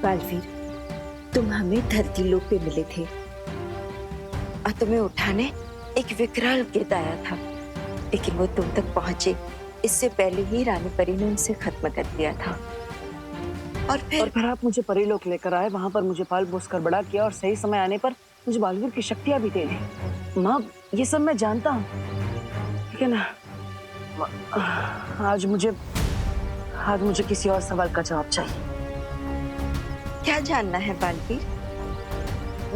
बालवीर, तुम हमें धरती लोक पे मिले थे और तुम्हें उठाने एक विकराल गिद्ध आया था, लेकिन वो तुम तक पहुंचे इससे पहले ही रानी परी ने उनसे खत्म कर दिया था। और फिर आप मुझे परीलोक लेकर आए, वहां पर मुझे पाल पोस कर बड़ा किया और सही समय आने पर मुझे बालवीर की शक्तियां भी दे दी। माँ, ये सब मैं जानता हूँ, लेकिन आज मुझे किसी और सवाल का जवाब चाहिए। क्या जानना है बालवीर?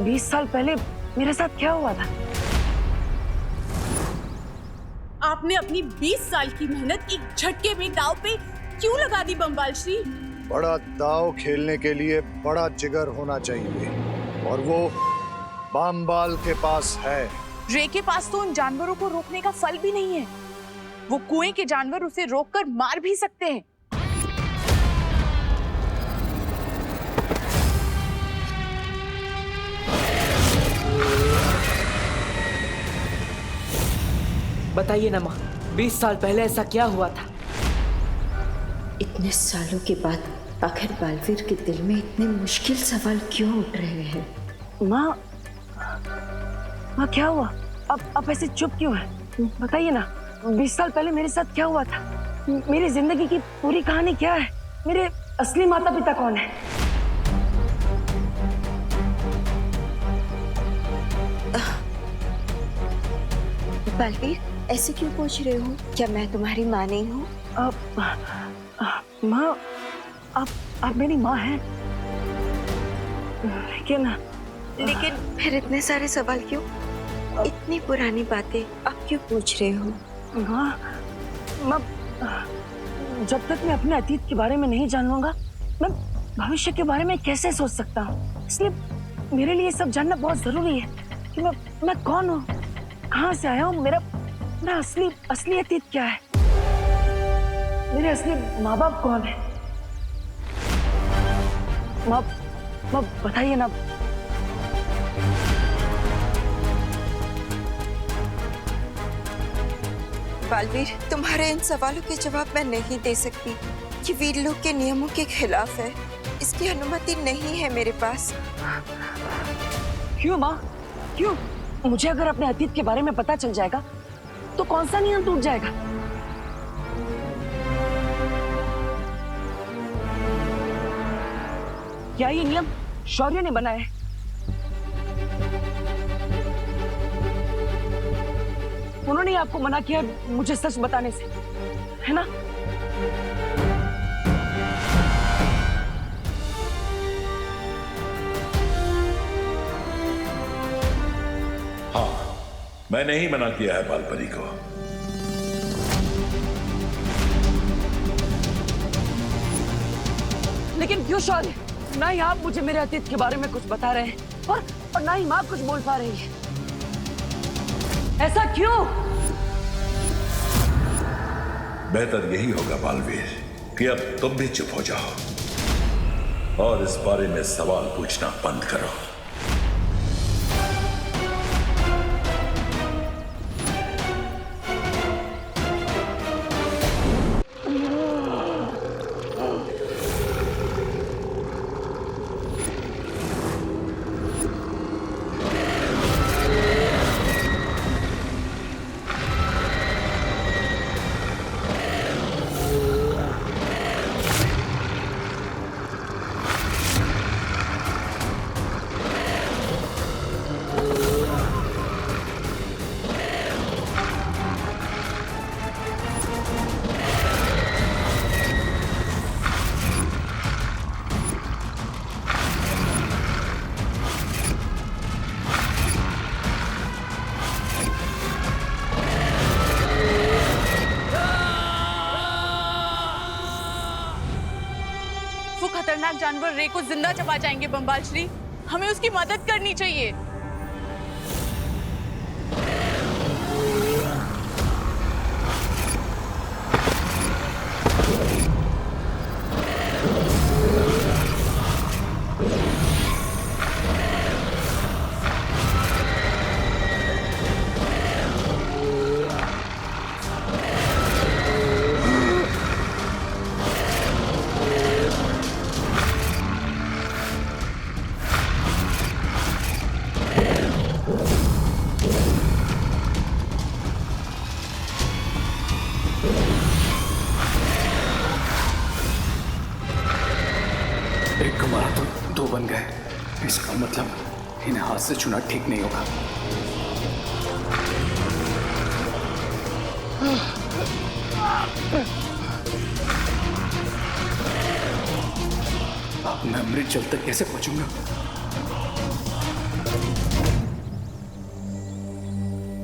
20 साल पहले मेरे साथ क्या हुआ था? आपने अपनी 20 साल की मेहनत एक झटके में दांव पे क्यों लगा दी बम्बाल श्री? बड़ा दाव खेलने के लिए बड़ा जिगर होना चाहिए, और वो बामबाल के पास है। रे के पास तो उन जानवरों को रोकने का फल भी नहीं है। वो कुएं के जानवर उसे रोककर मार भी सकते हैं। बताइए ना माँ, 20 साल पहले ऐसा क्या हुआ था? इतने सालों के बाद आखिर बालवीर के दिल में इतने मुश्किल सवाल क्यों उठ रहे हैं? माँ, क्या हुआ? अब ऐसे चुप क्यों है? बताइए ना, 20 साल पहले मेरे साथ क्या हुआ था? मेरी जिंदगी की पूरी कहानी क्या है? मेरे असली माता पिता कौन है? बालवीर, ऐसे क्यों पूछ रहे हो? क्या मैं तुम्हारी माँ नहीं हूँ? माँ, आप मेरी माँ हैं, लेकिन फिर इतने सारे सवाल क्यों? इतनी पुरानी बातें आप क्यों पूछ रहे हो? माँ, जब तक मैं अपने अतीत के बारे में नहीं जान लूंगा, मैं भविष्य के बारे में कैसे सोच सकता हूँ? इसलिए मेरे लिए सब जानना बहुत जरूरी है कि मैं कौन हूँ, कहाँ से आया हूँ, मेरा असली अतीत क्या है, मेरे असली माँ बाप कौन है? माँ, बताइए ना। बालवीर, तुम्हारे इन सवालों के जवाब मैं नहीं दे सकती। ये वीरलोक के नियमों के खिलाफ है। इसकी अनुमति नहीं है मेरे पास। क्यों माँ, क्यों? मुझे अगर अपने अतीत के बारे में पता चल जाएगा तो कौन सा नियम टूट जाएगा? क्या ये नियम शौर्य ने बनाया है? उन्होंने आपको मना किया मुझे सच बताने से, है ना? हाँ, मैंने ही मना किया है बालपरी को। लेकिन क्यों शौर्य? ना ही आप मुझे मेरे अतीत के बारे में कुछ बता रहे हैं और ना ही माँ कुछ बोल पा रही है। ऐसा क्यों? बेहतर यही होगा बालवीर कि अब तुम भी चुप हो जाओ और इस बारे में सवाल पूछना बंद करो। खतरनाक जानवर रे को जिंदा चबा जाएंगे बम्बाल श्री। हमें उसकी मदद करनी चाहिए। एक को मारा तो दो बन गए। इसका मतलब इन्हें हाथ से छूना ठीक नहीं होगा। अब मैं अमृत जल तक कैसे पहुंचूंगा?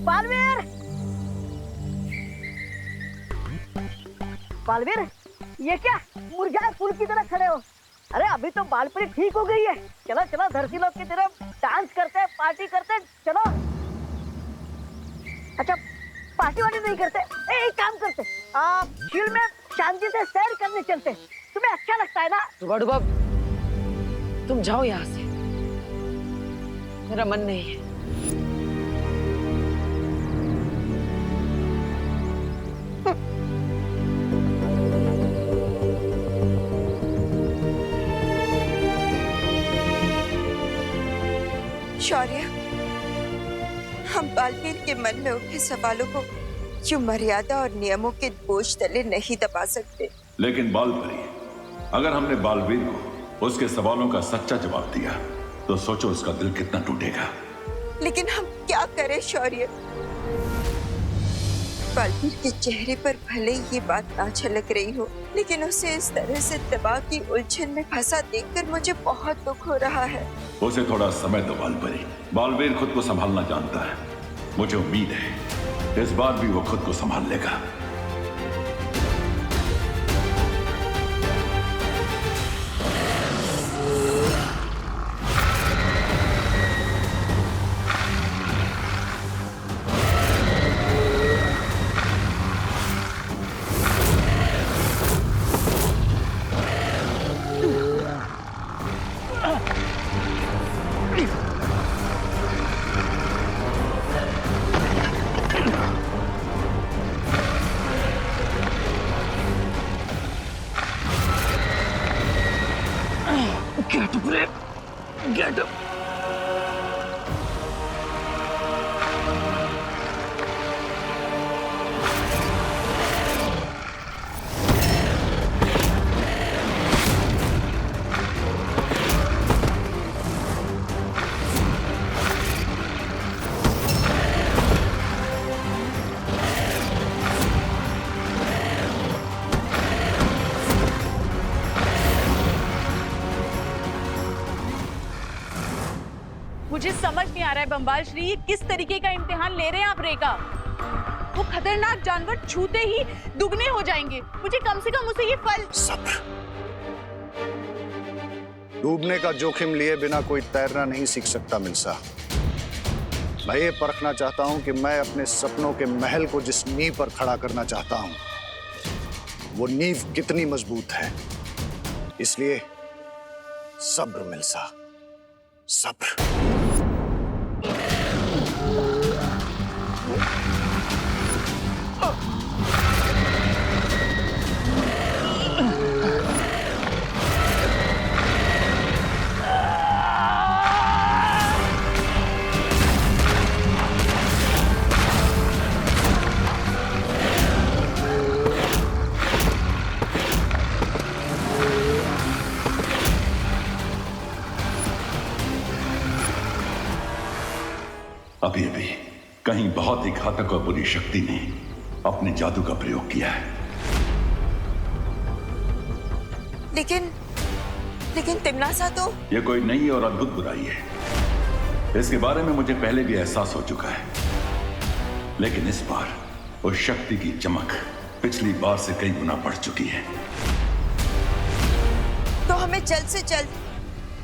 बालवीर, बालवीर, ये क्या मुरझाए फूल की तरह खड़े हो? अरे अभी तो बालपरी ठीक हो गई है। चलो चलो धरती लोग की तरफ डांस करते हैं, पार्टी करते हैं, चलो। अच्छा पार्टी वार्टी नहीं करते? एक काम करते, झील में शांति से सैर करने चलते। तुम्हें अच्छा लगता है ना? डुबा तुम जाओ यहाँ से, मेरा मन नहीं है। शौर्य, हम बालवीर के मन में उठे सवालों को यूं मर्यादा और नियमों के बोझ तले नहीं दबा सकते। लेकिन बालपरी, अगर हमने बालवीर को उसके सवालों का सच्चा जवाब दिया तो सोचो उसका दिल कितना टूटेगा। लेकिन हम क्या करें शौर्य? बालवीर के चेहरे पर भले ही ये बात ना झलक रही हो, लेकिन उसे इस तरह से दबाव की उलझन में फंसा देखकर मुझे बहुत दुख हो रहा है। उसे थोड़ा समय दो बालपरी। बालवीर खुद को संभालना जानता है। मुझे उम्मीद है इस बार भी वो खुद को संभाल लेगा। Get up. मुझे समझ नहीं आ रहा है बम्बाल श्री, ये किस तरीके का इम्तिहान ले रहे हैं आप रेखा? वो खतरनाक जानवर छूते ही दुगने हो जाएंगे। मुझे कम से कम उसे ये फल। सब्र। डूबने का जोखिम लिए बिना कोई तैरना नहीं सीख सकता मिल्सा। मैं ये परखना चाहता हूं कि मैं अपने सपनों के महल को जिस नींव पर खड़ा करना चाहता हूं, वो नींव कितनी मजबूत है। इसलिए सब्र मिल्सा, सब्र। अभी अभी कहीं बहुत ही घातक और बुरी शक्ति ने अपने जादू का प्रयोग किया है। लेकिन तिमनासा तो। यह कोई नई और अद्भुत बुराई है। इसके बारे में मुझे पहले भी एहसास हो चुका है, लेकिन इस बार उस शक्ति की चमक पिछली बार से कई गुना बढ़ चुकी है। तो हमें जल्द से जल्द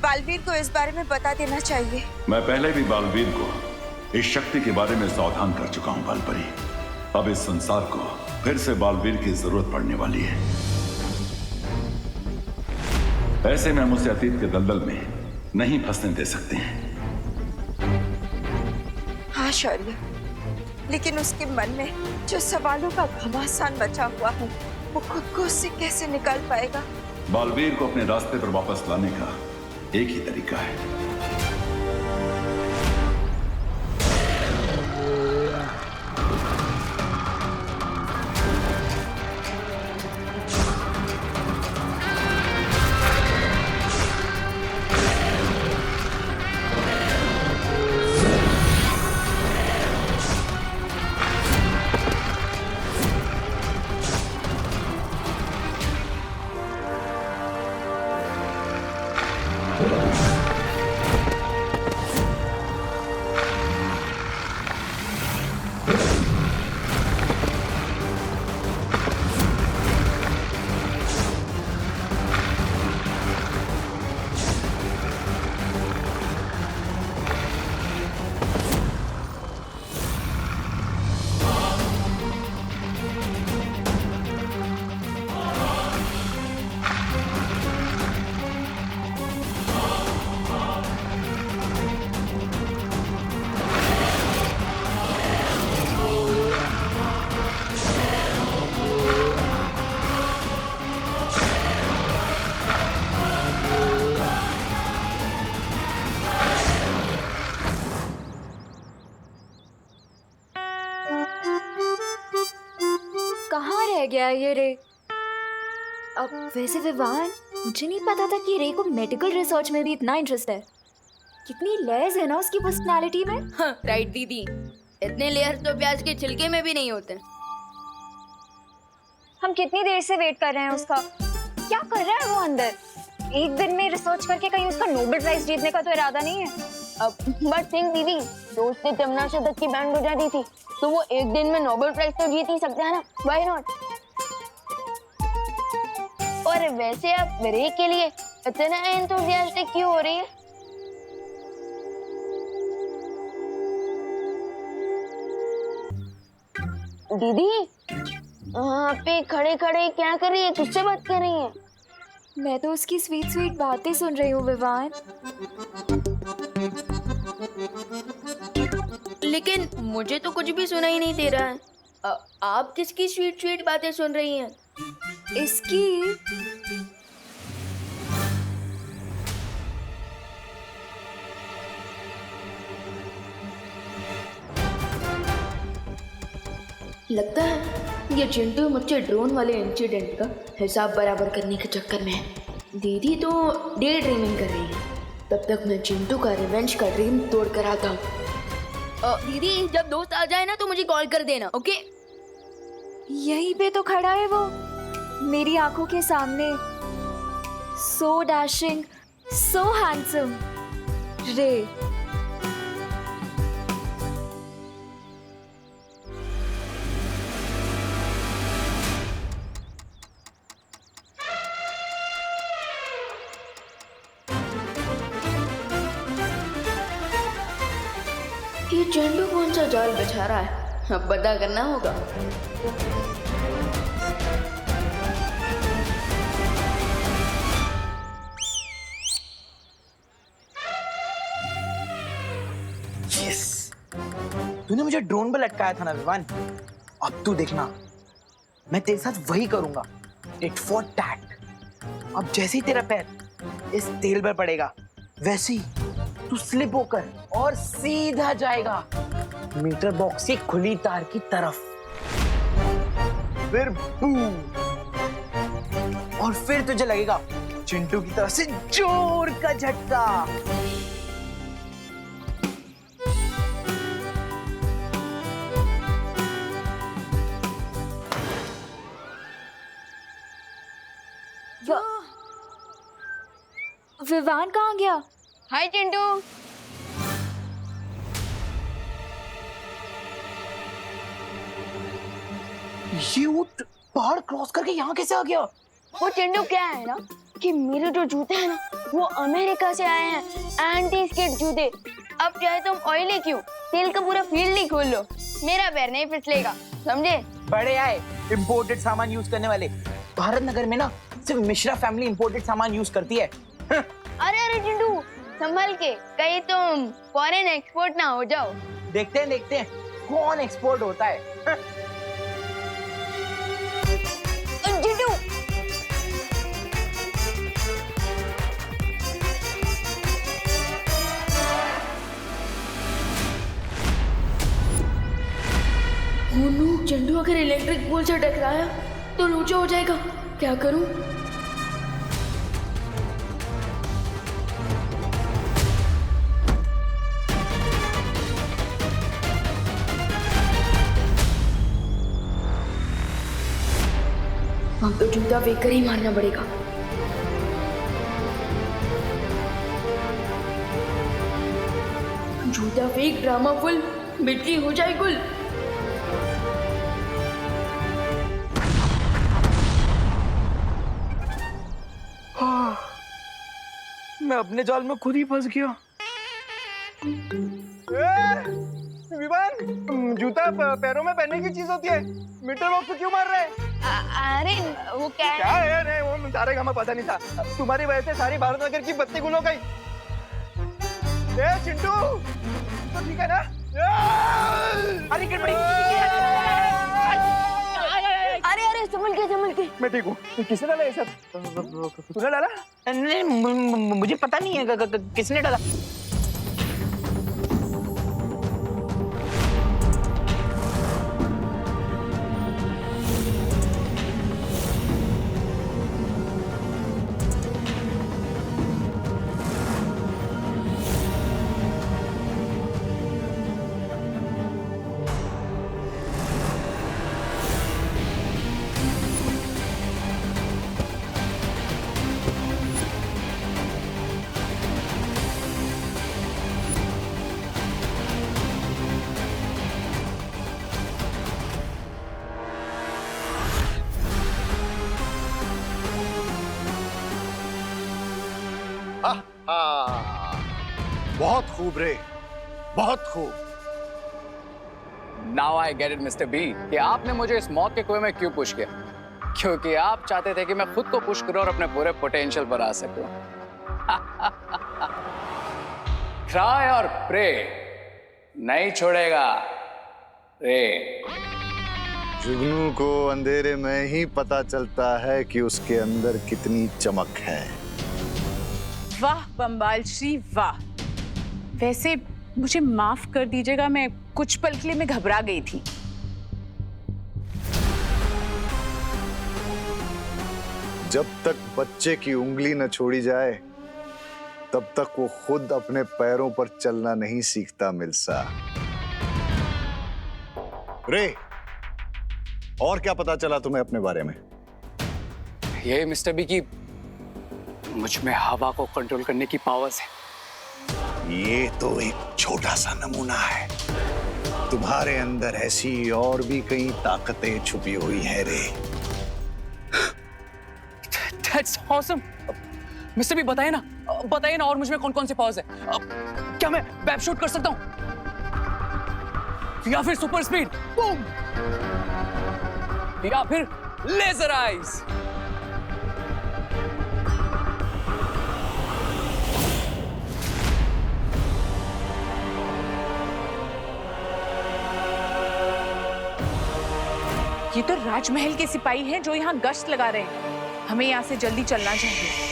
बालवीर को इस बारे में बता देना चाहिए। मैं पहले भी बालवीर को इस शक्ति के बारे में सावधान कर चुका हूं बालपरी। अब इस संसार को फिर से बालवीर की जरूरत पड़ने वाली है। ऐसे में हम उसे अतीत के दलदल में नहीं फंसने दे सकते हैं। हाँ शौर्य, लेकिन उसके मन में जो सवालों का घमासान बचा हुआ है, वो खुद को उससे कैसे निकाल पाएगा? बालवीर को अपने रास्ते पर वापस लाने का एक ही तरीका है। कहाँ रह गया ये रे? अब वैसे विवान, मुझे नहीं पता था कि रे को मेडिकल रिसर्च में भी इतना इंटरेस्ट है। कितनी लेयर्स है ना उसकी पर्सनालिटी में। हाँ, राइट दीदी, इतने लेयर्स तो प्याज के छिलके में भी नहीं होते। हम कितनी देर से वेट कर रहे हैं उसका। क्या कर रहा है वो अंदर? एक दिन में रिसर्च करके कहीं उसका नोबेल प्राइज जीतने का तो इरादा नहीं है। अब बट थिंक दीदी, दोस्त ने जमुना शतक की बैंड बजा दी थी, तो वो एक दिन में नोबेल प्राइज तो जीत ही सकता है ना, व्हाई नॉट। और वैसे आप रे के लिए इतना एंथुसियास्टिक क्यों हो रही है? दीदी, वहाँ पे खड़े खड़े क्या कर रही है? किससे बात कर रही है? मैं तो उसकी स्वीट स्वीट बातें सुन रही हूँ विवान। लेकिन मुझे तो कुछ भी सुनाई नहीं दे रहा है। आप किसकी स्वीट स्वीट बातें सुन रही हैं? इसकी। लगता है ये चिंटू मुझसे ड्रोन वाले इंसिडेंट का हिसाब बराबर करने के चक्कर में है। दीदी तो डे ड्रीमिंग कर रही है, तब तक मैं चिंटू का रिवेंज का ड्रीम तोड़ कर आता हूँ। दीदी, जब दोस्त आ जाए ना तो मुझे कॉल कर देना, ओके? यहीं पे तो खड़ा है वो, मेरी आंखों के सामने। सो डैशिंग, सो हैंडसम रे। ये चिंटू कौन सा जाल बिछा रहा है? अब पता करना होगा। यस, तूने मुझे ड्रोन पे लटकाया था ना विवान, अब तू देखना मैं तेरे साथ वही करूंगा, टिट फॉर टैट। अब जैसे ही तेरा पैर इस तेल पर पड़ेगा, वैसे ही तू स्लिप होकर और सीधा जाएगा मीटर बॉक्स की खुली तार की तरफ। फिर बूम, और फिर तुझे लगेगा चिंटू की तरफ से जोर का झटका। विवान कहाँ गया? हाय चिंटू। ये ऊंट पहाड़ क्रॉस करके यहाँ कैसे आ गया? वो चिंटू क्या है ना कि मेरे जो जूते हैं ना वो अमेरिका से आए हैं, एंटी स्किड जूते। अब चाहे तुम ऑयली क्यों, तेल का पूरा फील्ड ही खोल लो, मेरा पैर नहीं फिसलेगा, समझे? बड़े आए इंपोर्टेड सामान यूज करने वाले। भारत नगर में ना सिर्फ मिश्रा फैमिली इंपोर्टेड सामान यूज करती है। अरे अरे चिंटू, संभल के, कहीं तुम फॉरेन एक्सपोर्ट ना हो जाओ। देखते हैं कौन एक्सपोर्ट होता है। चिंटू, चिंटू अगर इलेक्ट्रिक पोल से टकराया तो लोचा हो जाएगा, क्या करूं? अब तो जूता फेंक कर ही मारना पड़ेगा। झूठा फेक ड्रामा फुल मिट्टी हो जाए गुल। मैं अपने जाल में खुद ही फंस गया। विवान, जूता पैरों में पहनने की चीज होती है, मीटर बॉक्स को क्यों मार रहे हैं? अरे वो क्या क्या है? नहीं, वो सारे का हमें पता नहीं था। तुम्हारी वजह से सारी भारत नगर की बत्ती गुल हो गई। चिंटू, तो ठीक है ना? अरे गड़बड़ी। अरे संभल के। मैं ठीक हूँ। किसने डाला ये सब? तूने डाला? नहीं, मुझे पता नहीं है किसने डाला। बहुत खूब रे, बहुत खूब। Now I get it mister B कि आपने मुझे इस मौत के कुएं में क्यों पुश किया, क्योंकि आप चाहते थे कि मैं खुद को पुश करूं और अपने पूरे पोटेंशियल पर आ सकूं। ट्राई और प्रे नहीं छोड़ेगा रे। जुगनू को अंधेरे में ही पता चलता है कि उसके अंदर कितनी चमक है। वाह बम्बाल श्री वाह। वैसे मुझे माफ कर दीजिएगा, मैं कुछ पल के लिए मैं घबरा गई थी। जब तक बच्चे की उंगली न छोड़ी जाए तब तक वो खुद अपने पैरों पर चलना नहीं सीखता मिल्सा। रे, और क्या पता चला तुम्हें अपने बारे में? ये मिस्टर बी की मुझ में हवा को कंट्रोल करने की पावर्स है। ये तो एक छोटा सा नमूना है। तुम्हारे अंदर ऐसी और भी कई ताकतें छुपी हुई है रे। That's awesome. मिस्टर बी बताइए ना और मुझ में कौन कौन से पावर्स है। क्या मैं वेब शूट कर सकता हूँ, या फिर सुपर स्पीड बूम, या फिर लेजर आइज? ये तो राजमहल के सिपाही हैं जो यहाँ गश्त लगा रहे हैं। हमें यहाँ से जल्दी चलना चाहिए।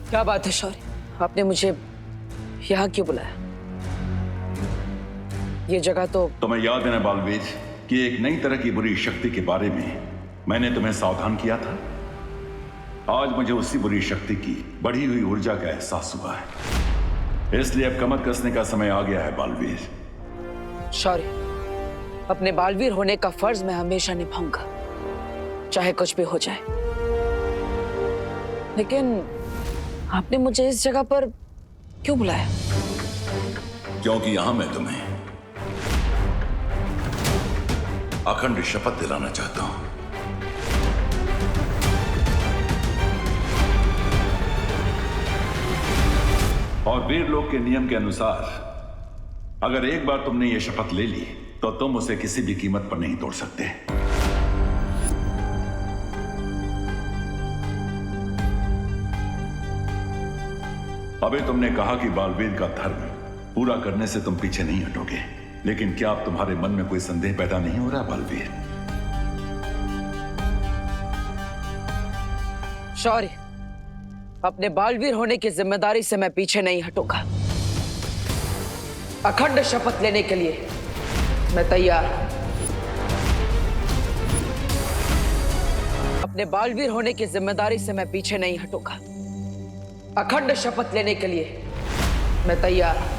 क्या बात है शौर्य, आपने मुझे यहाँ क्यों बुलाया? ये जगह तो तुम्हें याद है ना बालवीर कि एक नई तरह की बुरी शक्ति के बारे में मैंने तुम्हें सावधान किया था। आज मुझे उसी बुरी शक्ति की बढ़ी हुई ऊर्जा का एहसास हुआ है, इसलिए अब कमर कसने का समय आ गया है बालवीर। शौर्य, अपने बालवीर होने का फर्ज मैं हमेशा निभाऊंगा, चाहे कुछ भी हो जाए। लेकिन आपने मुझे इस जगह पर क्यों बुलाया? क्योंकि यहां मैं तुम्हें अखंड शपथ दिलाना चाहता हूं। और वीर लोक के नियम के अनुसार अगर एक बार तुमने ये शपथ ले ली तो तुम उसे किसी भी कीमत पर नहीं तोड़ सकते। अभी तुमने कहा कि बालवीर का धर्म पूरा करने से तुम पीछे नहीं हटोगे, लेकिन क्या अब तुम्हारे मन में कोई संदेह पैदा नहीं हो रहा बालवीर? शौर्य, अपने बालवीर होने की जिम्मेदारी से मैं पीछे नहीं हटूंगा। अखंड शपथ लेने के लिए मैं तैयार हूं। अपने बालवीर होने की जिम्मेदारी से मैं पीछे नहीं हटूंगा। अखंड शपथ लेने के लिए मैं तैयार हूं।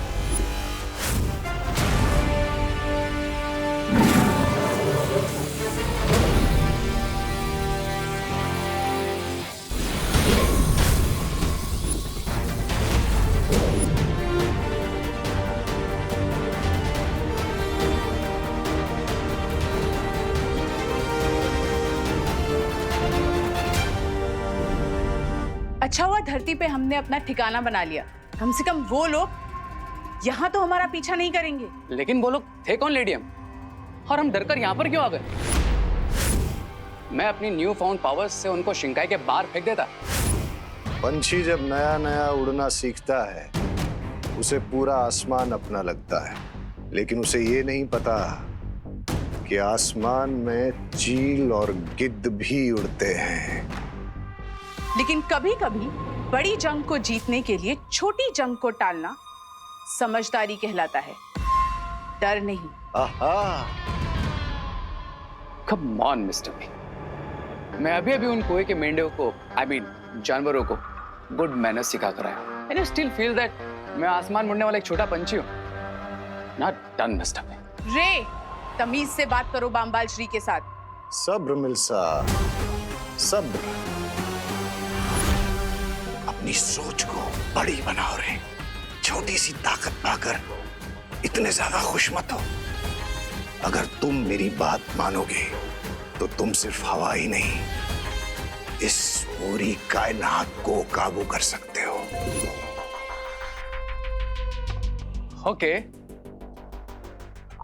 अच्छा हुआ धरती पे हमने अपना ठिकाना बना लिया। कम से कम वो लोग यहाँ तो हमारा पीछा नहीं करेंगे। लेकिन वो लोग थे कौन लेडी हम, और हम डरकर यहाँ पर क्यों आ गए? मैं अपनी न्यू फाउंड पावर्स से उनको शिंकाई के बाहर फेंक देता। पंछी जब नया नया उड़ना सीखता है उसे पूरा आसमान अपना लगता है, लेकिन उसे ये नहीं पता कि आसमान में चील और गिद्ध भी उड़ते हैं। लेकिन कभी कभी बड़ी जंग को जीतने के लिए छोटी जंग को टालना समझदारी कहलाता है, डर नहीं। कम ऑन मिस्टर बी, मैं अभी अभी उन कुएं के मेंढकों को, I mean, जानवरों को गुड मैनर्स सिखा कर आया। And you still feel that मैं आसमान मुड़ने वाला एक छोटा पंछी हूँ? Not done, mister B. रे, तमीज से बात करो बामबाल श्री के साथ। सब्र मिल्सा, सब्र। अपनी सोच को बड़ी बनाओ रे। छोटी सी ताकत पाकर इतने ज्यादा खुश मत हो। अगर तुम मेरी बात मानोगे तो तुम सिर्फ हवा ही नहीं, इस पूरी कायनात को काबू कर सकते हो। Okay,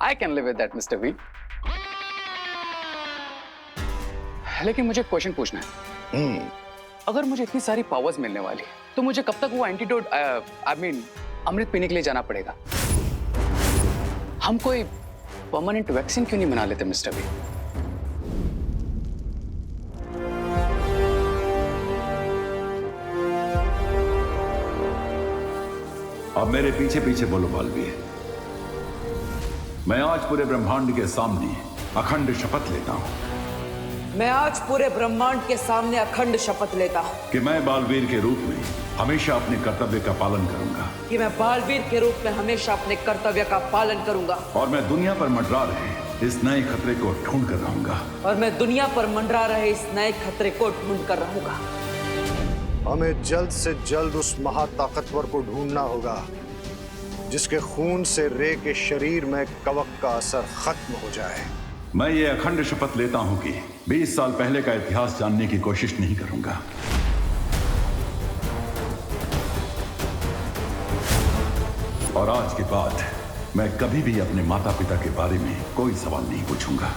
I can live with that, mister B. लेकिन मुझे क्वेश्चन पूछना है। अगर मुझे इतनी सारी पावर्स मिलने वाली तो मुझे कब तक वो एंटीडोट, I mean, अमृत पीने के लिए जाना पड़ेगा? हम कोई परमानेंट वैक्सीन क्यों नहीं बना लेते मिस्टर बी? अब मेरे पीछे पीछे बोलो बालवीर। मैं आज पूरे ब्रह्मांड के सामने अखंड शपथ लेता हूं मैं आज पूरे ब्रह्मांड के सामने अखंड शपथ लेता हूँ कि मैं बालवीर के रूप में हमेशा अपने कर्तव्य का पालन करूंगा। कि मैं बालवीर के रूप में हमेशा अपने कर्तव्य का पालन करूंगा। और मैं दुनिया पर मंडरा रहे इस नए खतरे को ढूंढ कर रहूंगा। और मैं दुनिया पर मंडरा रहे इस नए खतरे को ढूंढ कर रहूंगा। हमें जल्द से जल्द उस महाताकतवर को ढूंढना होगा जिसके खून से रे के शरीर में कवक का असर खत्म हो जाए। मैं ये अखंड शपथ लेता हूं कि 20 साल पहले का इतिहास जानने की कोशिश नहीं करूंगा। और आज के बाद मैं कभी भी अपने माता पिता के बारे में कोई सवाल नहीं पूछूंगा।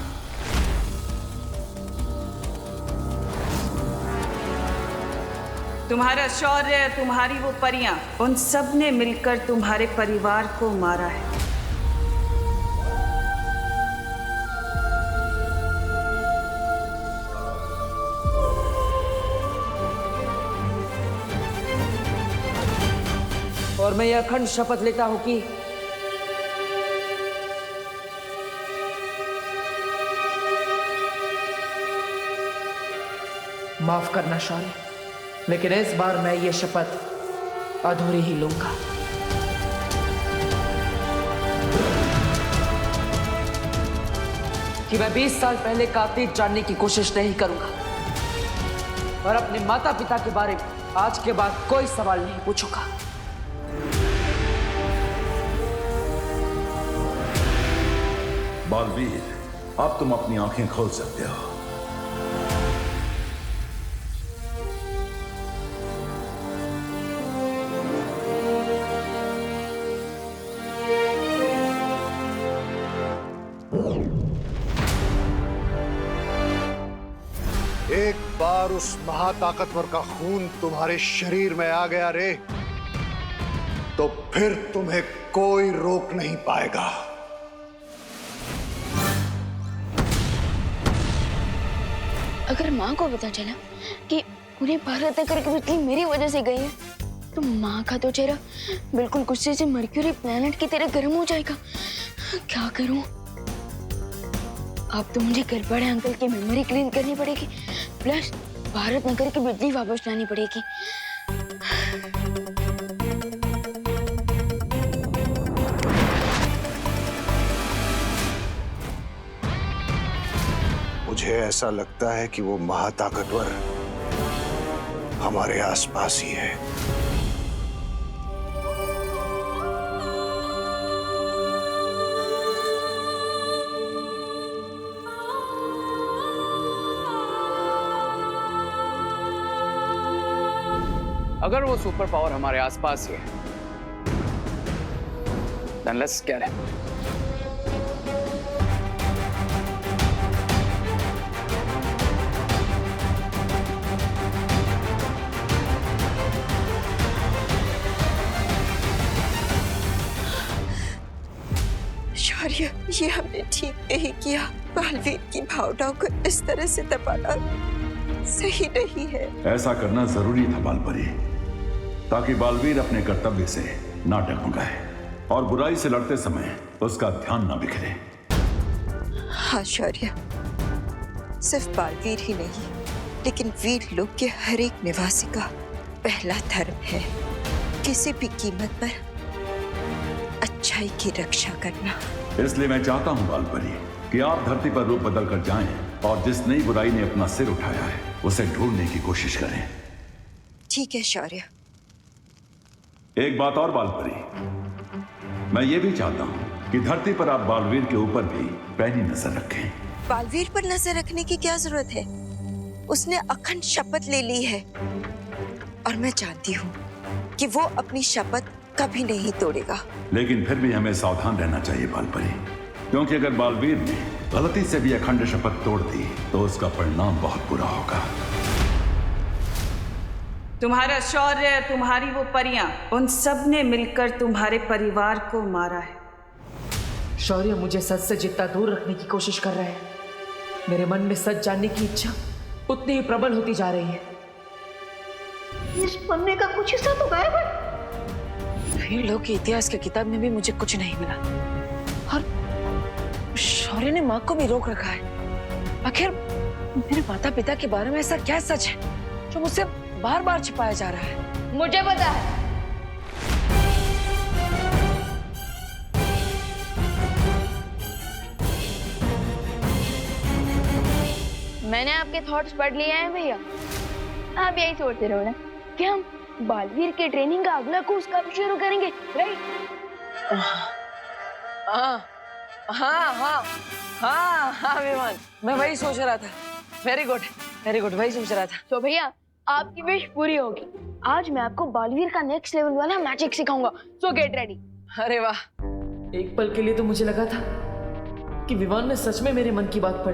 तुम्हारा शौर्य, तुम्हारी वो परियां, उन सब ने मिलकर तुम्हारे परिवार को मारा है। और मैं यह अखंड शपथ लेता हूं कि माफ करना शौर्य, लेकिन इस बार मैं ये शपथ अधूरी ही लूंगा। कि मैं 20 साल पहले का अतीत जानने की कोशिश नहीं करूंगा और अपने माता पिता के बारे में आज के बाद कोई सवाल नहीं पूछूंगा। बालवीर, अब तुम अपनी आंखें खोल सकते हो। एक बार उस महाताकतवर का खून तुम्हारे शरीर में आ गया रे, तो फिर तुम्हें कोई रोक नहीं पाएगा। अगर माँ को पता चला कि पूरे भारत नगर की बिजली मेरी वजह से गई है, तो माँ का तो चेहरा बिल्कुल गुस्से से मर्क्यूरी प्लेनेट की तरह गर्म हो जाएगा। क्या करूं? अब तो मुझे गड़बड़े अंकल की मेमोरी क्लीन करनी पड़ेगी, प्लस भारत नगर की बिजली वापस लानी पड़ेगी। मुझे ऐसा लगता है कि वो महाताकतवर हमारे आसपास ही है। अगर वो सुपर पावर हमारे आसपास ही है, then let's get it. शौर्य, ये हमने ठीक नहीं किया। बालवीर की भावनाओं को इस तरह से दबाना सही नहीं है। ऐसा करना जरूरी था बालपरी, ताकि बालवीर अपने कर्तव्य से ना डगमगाए और बुराई से लड़ते समय उसका ध्यान ना बिखरे। हाँ शौर्य, सिर्फ बालवीर ही नहीं, लेकिन वीर लोक के हर एक निवासी का पहला धर्म है किसी भी कीमत पर अच्छाई की रक्षा करना। इसलिए मैं चाहता हूं बालपरी कि आप धरती पर रूप बदल कर जाएं और जिस नई बुराई ने अपना सिर उठाया है उसे ढूंढने की कोशिश करें। ठीक है शौर्य। एक बात और बालपरी, मैं ये भी चाहता हूं कि धरती पर आप बालवीर के ऊपर भी पैनी नजर रखें। बालवीर पर नजर रखने की क्या जरूरत है? उसने अखंड शपथ ले ली है और मैं जानती हूँ कि वो अपनी शपथ कभी नहीं तोड़ेगा। लेकिन फिर भी हमें सावधान रहना चाहिए बालपरी, क्योंकि अगर बालवीर ने गलती से भी अखंड शपथ तोड़ दी तो उसका परिणाम बहुत बुरा होगा। तुम्हारा शौर्य, तुम्हारी वो परियां, उन सब ने मिलकर तुम्हारे परिवार को मारा है। शौर्य मुझे सच से जितना दूर रखने की कोशिश कर रहे हैं, मेरे मन में सच जानने की इच्छा उतनी ही प्रबल होती जा रही है। इस पन्ने का कुछ हिस्सा तो गायब है। वीर लोक के इतिहास की किताब में भी मुझे कुछ नहीं मिला और शौर्य ने माँ को भी रोक रखा है। आखिर मेरे माता पिता के बारे में ऐसा क्या सच है जो मुझसे बार बार छिपाया जा रहा है? मुझे पता है। मैंने आपके थॉट्स पढ़ लिए हैं भैया। आप यही सोचते रहो ना कि हम बालवीर के ट्रेनिंग का अगला कोर्स कब शुरू करेंगे, राइट? हाँ हाँ हाँ हाँ हाँ विमान, मैं वही सोच रहा था। वेरी गुड, वही सोच रहा था। तो भैया आपकी विश पूरी होगी। आज मैं आपको बालवीर का नेक्स्ट लेवल वाला मैजिक सिखाऊंगा, सो गेट रेडी। अरे वाह, एक पल के लिए तो मुझे लगा था कि विवान ने सच में मेरे मन की बात पढ़